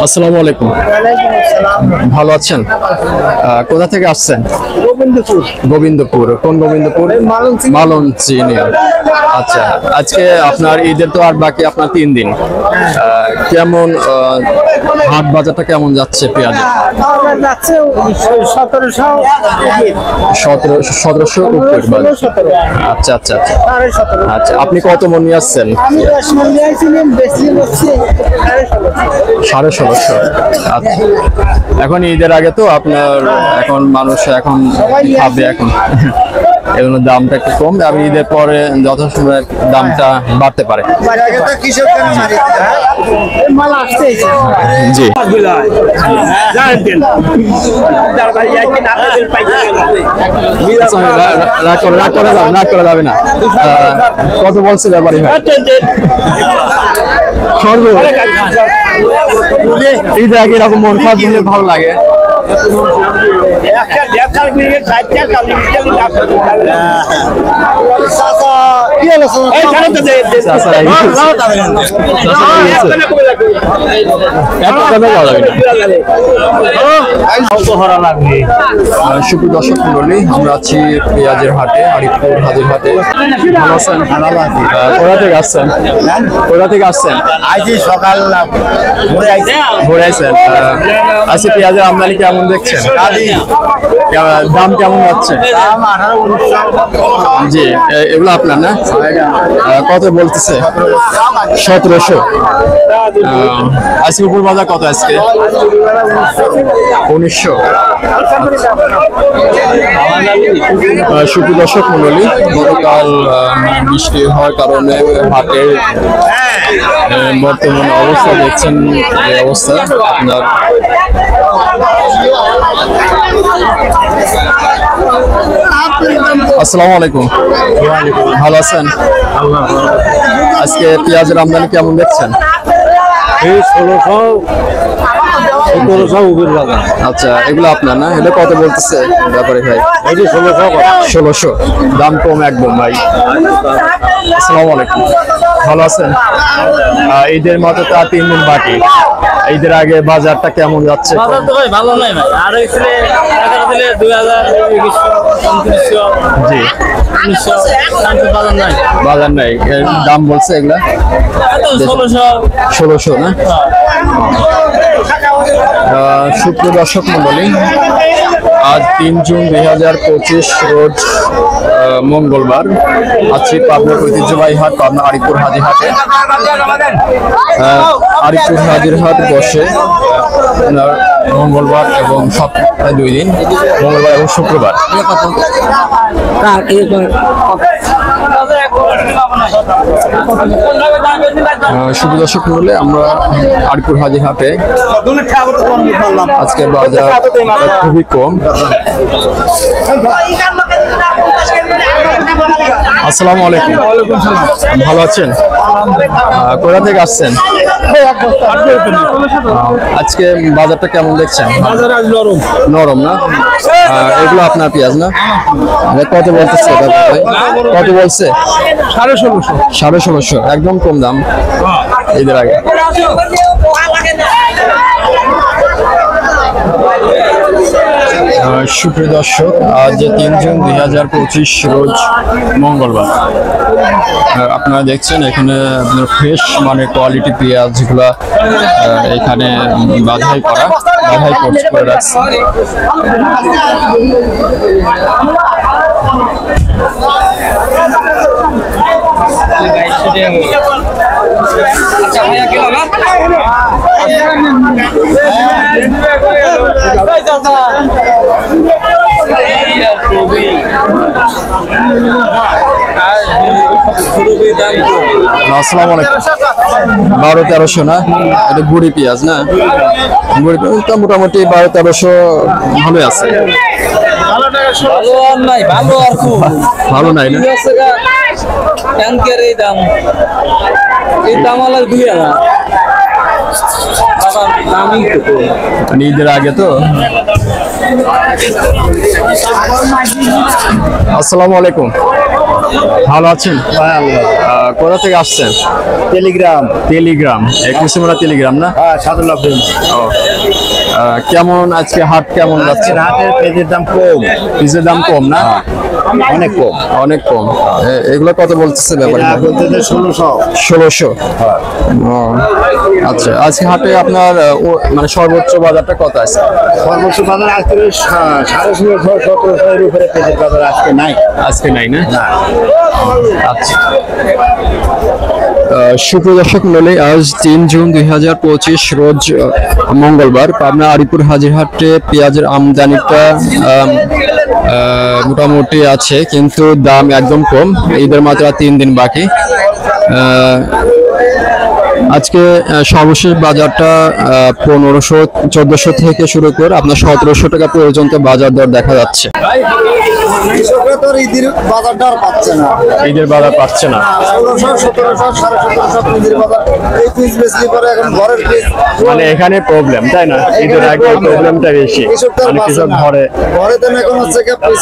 আসসালামু আলাইকুম। ভালো আছেন? কোথা থেকে আসছেন? গোবিন্দপুর। কোন গোবিন্দপুর? মালঞ্চিনি। আচ্ছা, আজকে আপনার ঈদের তো আর বাকি আপনার 3 দিন। কেমন হাট বাজারটা কেমন যাচ্ছে পেঁয়াজের? 1700 উপর। আচ্ছা আচ্ছা আচ্ছা আচ্ছা, আপনি কত মন নিয়ে আসছেন? 1650। আচ্ছা, এখন ঈদের আগে তো আপনার এখন মানুষ এখন খাবে এখন এজন্য দামটা একটু কম, আর ঈদের পরে যথাসময়ে দামটা বাড়তে পারে। জি, রাগ করা যাবে না। কত বলছে ব্যাপারী ভাই? ঈদের আগে এরকম মন খারাপ দিলে ভালো লাগে। সুপ্রিয় দর্শক মন্ডলী, আমরা আছি পেঁয়াজের হাটে, আরিফপুর হাজির হাটে। ভালো আছেন? কোথা থেকে আসছেন? কোথা থেকে আসছেন? সকাল ঘুরে আইছেন। আজকে পেঁয়াজের আমদানি কেমন দেখছেন? দাম কেমন যাচ্ছে? জি, এগুলো আপনার না? কত বলতেছে? 1700। আজকে উপর বাজার কত? আজকে 1900। সুপ্রিয় দর্শক মন্ডলী, গতকাল বৃষ্টি হওয়ার কারণে হাটের বর্তমান অবস্থা দেখছেন, এই অবস্থা আপনার। আসসালামু আলাইকুম। ভালো আছেন? আজকে পেঁয়াজের আমদানি কেমন দেখছেন? 1600। আচ্ছা, এগুলো আপনার না? এটা কত বলতেছে ব্যাপারে ভাই? 1600। দাম কম একদম ভাই। আসসালামু আলাইকুম। ভালো আছেন? ঈদের মতো তা 3 দিন বাকি। ঈদের আগে বাজারটা কেমন যাচ্ছে? বাজার তো ভাই ভালো নাই ভাই। আর হইছে 2000 2100 জি, 1900 বাজার নাই। বাজার নাই। দাম বলছে এগুলা 1600 না? সুপ্রিয় দর্শক মন্ডলী, আজ 3 জুন 2025 রোজ মঙ্গলবার। আছি পাবনার ঐতিহ্যবাহী হাট, পাবনা আরিফপুর হাজির হাটে। আরিফপুর হাজির হাট বসে মঙ্গলবার এবং সপ্তাহে 2 দিন, মঙ্গলবার এবং শুক্রবার। শুভ দর্শক মূল্যে আমরা আরিফপুর হাজির হাটে। আজকে বাজার খুবই কম। আসসালামু আলাইকুম। ভালো আছেন? কোথা থেকে আসছেন? আজকে বাজারটা কেমন দেখছেন? নরম না? এগুলো আপনার পেঁয়াজ না? কত বলতেছে? কত বলছে? 1650। একদম কম দাম ঈদের আগে। সুপ্রিয় দর্শক, আজ 3 জুন 2025 রোজ মঙ্গলবার। আপনারা দেখছেন এখানে আপনার ফ্রেশ মানে কোয়ালিটি পেঁয়াজগুলা এখানে বাধাই করে রাখছে। আসসালামু আলাইকুম। 1200-1300 না? এটা গুড়ি পেঁয়াজ না? গুড়ি পেঁয়াজটা মোটামুটি 1200-1300 ভালোই আছে। ভালো নাই না? দাম 2000। মানে ঈদের আগে তো। আসসালামু আলাইকুম, ভালো আছেন? কোথা থেকে আসছেন? টেলিগ্রাম। টেলিগ্রাম, কুসুমরা টেলিগ্রাম না? হ্যাঁ, সাদুল্লাহ। ও, কেমন আজকে হাট কেমন যাচ্ছে? হাটের পেঁয়াজের দাম কম। বীজের দাম কম না? অনেক কম। অনেক কম। এগুলো কত বলতেছে ব্যাপারে? 1600। আচ্ছা, আজকে হাটে আপনার মানে সর্বোচ্চ বাজারটা কত আছে? সর্বোচ্চ বাজার আজকে 16,500-1700 এর উপরে পেঁয়াজের বাজার আজকে নাই। আজকে নাই না? আচ্ছা, সুপ্রিয় দর্শক মণ্ডলী, আজ 3 জুন 2025 রোজ মঙ্গলবার পাবনা আরিপুর হাজিরহাটে পেঁয়াজের আমদানিটা মোটামুটি আছে, কিন্তু দাম একদম কম। ঈদের মাত্র 3 দিন বাকি। আজকে সর্বশেষ বাজারটা 1500-1400 থেকে শুরু করে আপনার 1700 টাকা পর্যন্ত বাজার দর দেখা যাচ্ছে। কৃষকরা তো ঈদের বাজারটা আর পাচ্ছে না। ঈদের বাজার পাচ্ছে না। 1600, 1700, 1750 ঈদের বাজার। এই পিস বেশি করে এখন ঘরের পিস। মানে এখানে প্রবলেম, তাই না? ঈদের আগে প্রবলেমটা বেশি। মানে কৃষক ঘরে তো এখন হচ্ছে কি পিস,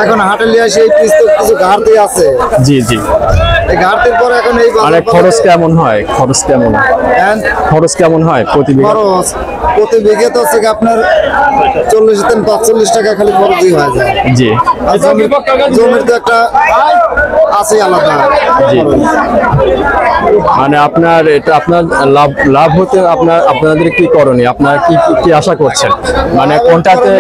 এখন হাটে লিয়ে আসে এই পিস তো কিছু ঘাটতি আছে। জি জি। এই ঘাটতির পরে এখন এই মানে খরচ কেমন হয়? খরচ কেমন হয় প্রতি বিঘা? খরচ প্রতি বিঘে তো হচ্ছে কি আপনার 40-45 টাকা খালি খরচই হয়ে যায়। জি। আর জমির তো একটা আছে আলাদা। জি। মানে আপনার এটা আপনার লাভ হতে আপনাদের কি করণীয়? আপনার কি আশা করছেন? মানে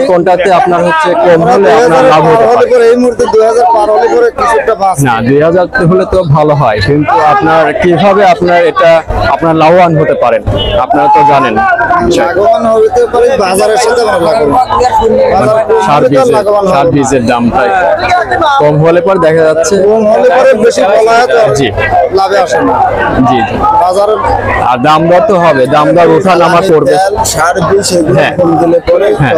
কোনটাতে আপনার হচ্ছে কম হলে আপনার লাভ হতে পারে? এই মুহূর্তে 2000 পার হলে পরে কিছুটা বাস না, 2000 হলে তো ভালো হয়, কিন্তু আপনার কিভাবে আপনার এটা আপনার লাভবান হতে পারেন আপনারা তো জানেন। লাভবান হতে পারে বাজারের সাথে সার বীজের দামটা কম হলে পরে দেখা যাচ্ছে কম হলে পরে বেশি বলা হয় তো জি লাভে আসে না। জি জি। বাজারের আর দাম দর তো হবে, দাম দর ওঠা নামা করবে। সার বীজ এগুলো হ্যাঁ। কম দিলে পরে হ্যাঁ।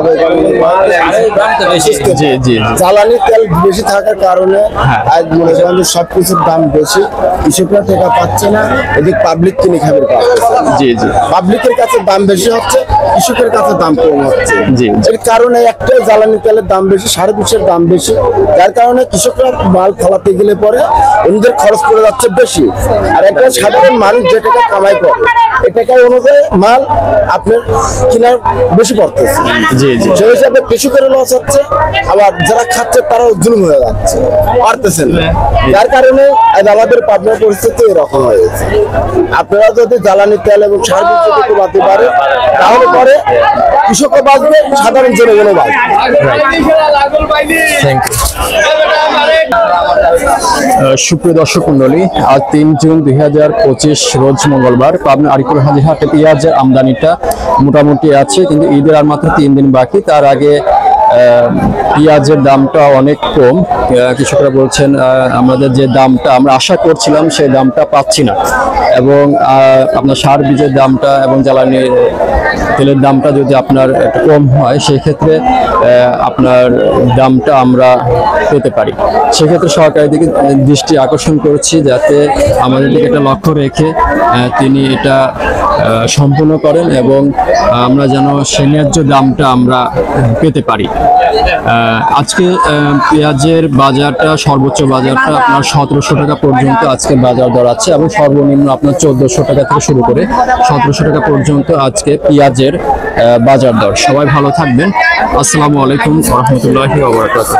জি জি জি। জ্বালানি তেল বেশি থাকার কারণে হ্যাঁ। আজ মনে করেন যে সবকিছুর দাম বেশি, কৃষকরা টাকা পাচ্ছে না, এদিক পাবলিক কিনে খাবে। জি জি। পাবলিকের কাছে দাম বেশি হচ্ছে, কৃষকের কাছে দাম কম হচ্ছে। জি। এর কারণে একটাই জ্বালানি তেলের দাম বেশি, সার বীজের দাম বেশি, যার কারণে কৃষকরা মাল ফলাতে গেলে পরে ওদের খরচ পড়ে যাচ্ছে বেশি। আর একটা সাধারণ মানুষ যে টাকা কামাই করে এই টাকা অনুযায়ী মাল আপনার কেনার বেশি পড়তেছে। জি জি। সেই হিসাবে কৃষকের লস হচ্ছে, আবার যারা খাচ্ছে তারাও জুলুম হয়ে যাচ্ছে, পারতেছেন না। যার কারণে আজ আমাদের পাবনার পরিস্থিতি এরকম হয়েছে। আপনারা যদি জ্বালানি তেল এবং সার বীজ যদি কমাতে পারে তাহলে পরে কৃষকও বাঁচবে, সাধারণ জনগণও বাঁচবে। Thank you. সুপ্রিয় দর্শক মন্ডলী, আজ 3 জুন 2025 রোজ মঙ্গলবার পাবনা আরিপুর হাজিরহাটে পেঁয়াজের আমদানিটা মোটামুটি আছে, কিন্তু ঈদের আর মাত্র 3 দিন বাকি। তার আগে পেঁয়াজের দামটা অনেক কম। কৃষকরা বলছেন আমাদের যে দামটা আমরা আশা করছিলাম সেই দামটা পাচ্ছি না, এবং আপনার সার বীজের দামটা এবং জ্বালানি তেলের দামটা যদি আপনার একটু কম হয় সেক্ষেত্রে আপনার দামটা আমরা পেতে পারি। সেক্ষেত্রে সরকারের দিকে দৃষ্টি আকর্ষণ করছি যাতে আমাদের দিকে একটা লক্ষ্য রেখে তিনি এটা সম্পূর্ণ করেন এবং আমরা যেন সেই ন্যায্য দামটা আমরা পেতে পারি। আজকে পেঁয়াজের বাজারটা সর্বোচ্চ বাজারটা আপনার 1700 টাকা পর্যন্ত আজকে বাজার দর আছে, এবং সর্বনিম্ন আপনার 1400 টাকা থেকে শুরু করে 1700 টাকা পর্যন্ত আজকে পেঁয়াজের বাজার দর। সবাই ভালো থাকবেন। আসসালামু আলাইকুম ওয়া রাহমাতুল্লাহি ওয়া বারাকাতুহু।